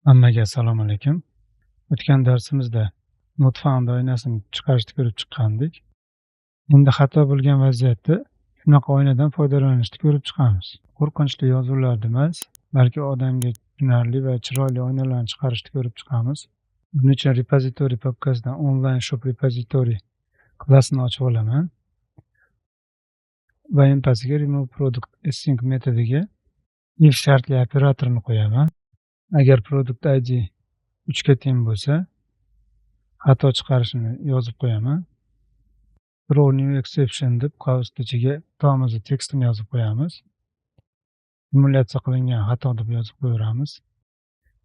Hammaga assalomu alaykum. O'tgan darsimizda Node oynasini chiqarishni ko'rib chiqqandik. Endi xato bo'lgan vaziyatda shunaqa oynadan foydalanishni ko'rib chiqamiz. Qo'rqinchli yozuvlarni emas, balki odamga tushunarli va chiroyli oynalarni chiqarishni ko'rib chiqamiz. Buning uchun repository papkasidan online shop repository klassini ochib olaman va empasiga remove product async metodiga if shartli operatorini qo'yaman. Agar product id 3 ga teng bo'lsa, xato chiqarishini yozib qo'yaman. Throw new exception deb qavs ichiga to'g'ri tekstini yozib qo'yamiz. Simulyatsiya qilingan xato deb yozib qo'yamiz.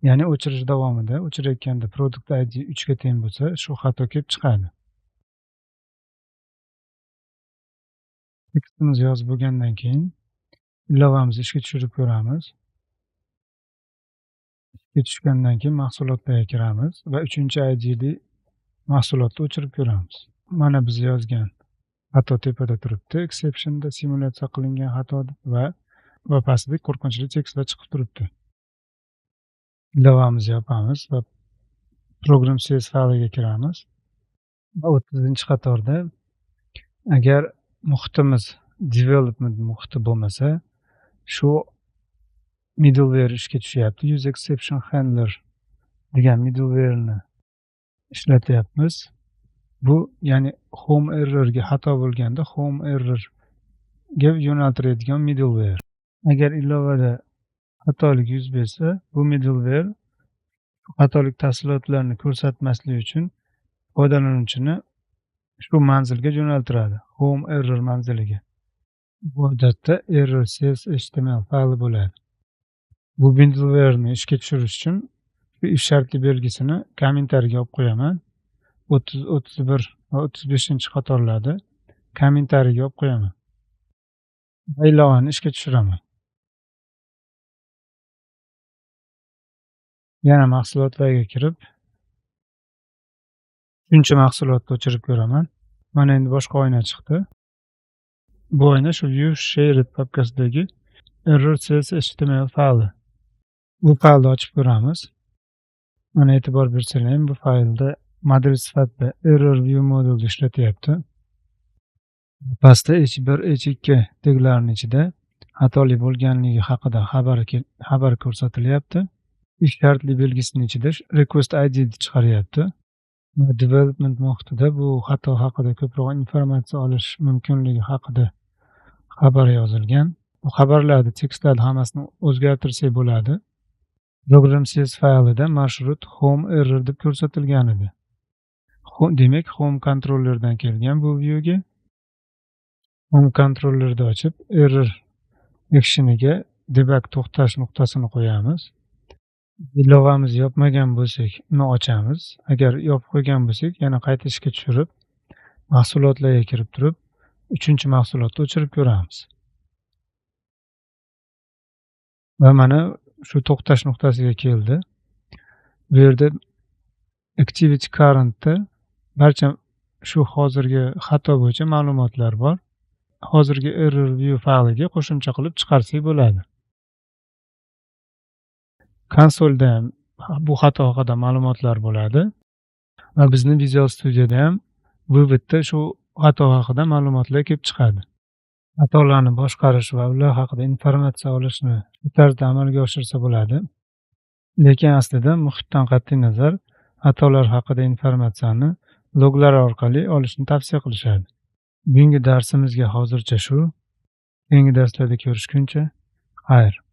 Ya'ni o'chirish davomida o'chirayotganda product id 3 ga teng bo'lsa, shu xato kelib chiqadi. Tekstimiz yozib bo'lgandan keyin ilovamizni ishga tushirib ko'ramiz. Ishga tushgandan keyin mahsulotlarga kiramiz va 3-idli mahsulotni o'chirib ko'ramiz. Mana biz yozgan xato tepada turibdi. Exceptionda simulyatsiya qilingan xato va pastda qo'rqinchli tekstlar chiqib turibdi. Ilovamizni yopamiz va program.cs failiga kiramiz. Va 30-qatorda agar muhitimiz development muhiti bo'lmasa, shu middleware ishga tushyapti. Use exception handler degan middleware'ni ishlatyapmiz. Bu ya'ni home errorga xato bo'lganda home errorga yo'naltiradigan middleware. Agar ilovada xatolik yuz bersa, bu middleware xatolik tafsilotlarini ko'rsatmaslik uchun foydalanuvchini shu manzilga yo'naltiradi, home error manziliga. Bu odatda error.cs.html fayli bo'ladi. Bu middleware'ni ishga tushirish uchun shu if shartli belgisini kommentariga olib qo'yaman. 30, 31 va 35-qatorlarda kommentariga olib qo'yaman. Va ilovani ishga tushiraman. Yana mahsulotlarga kirib, 3-mahsulotni o'chirib ko'raman. Mana endi boshqa oyna chiqdi. Bu oyna shu view shared papkasidagi error.cs.html fayli. Bu faylni ochib ko'ramiz. Mana e'tibor bersanglar, bu faylda model sifatida error view modulni ishlatyapti. Pastda h1, h2 taglarining ichida xatolik bo'lganligi haqida xabar ko'rsatilyapti. If shartli belgisining ichida request id chiqaryapti. Development muhitida bu xato haqida ko'proq informatsiya olish mumkinligi haqida xabar yozilgan. Bu xabarlarni tekstlarni hammasini o'zgartirsak bo'ladi. Program.cs faylida marshrut home error deb ko'rsatilgan edi. Demak, home controllerdan kelgan bu viewga. Home controllerni ochib, error actioniga debug to'xtash nuqtasini qo'yamiz. Ilovamizni yopmagan bo'lsak, uni ochamiz. Agar yopib qo'ygan bo'lsak, yana qayta ishga tushirib, mahsulotlarga kirib turib, 3-mahsulotni o'chirib ko'ramiz. Va mana shu to'xtash nuqtasiga keldi. Bu yerda activity currentda barcha shu hozirgi xato bo'yicha ma'lumotlar bor. Hozirgi error view fayliga qo'shimcha qilib chiqarsak bo'ladi. Konsolda ham bu xato haqida ma'lumotlar bo'ladi va bizning Visual Studioda ham bu yerda shu xato haqida ma'lumotlar kelib chiqadi. Xatolarni boshqarish va ular haqida informatsiya olishni shu tarzda amalga oshirsa bo'ladi. Lekin aslida muhitdan qat'iy nazar xatolar haqida informatsiyani loglar orqali olishni tavsiya qilishadi. Bugungi darsimizga hozircha shu. Keyingi darslarda ko'rishguncha, xayr.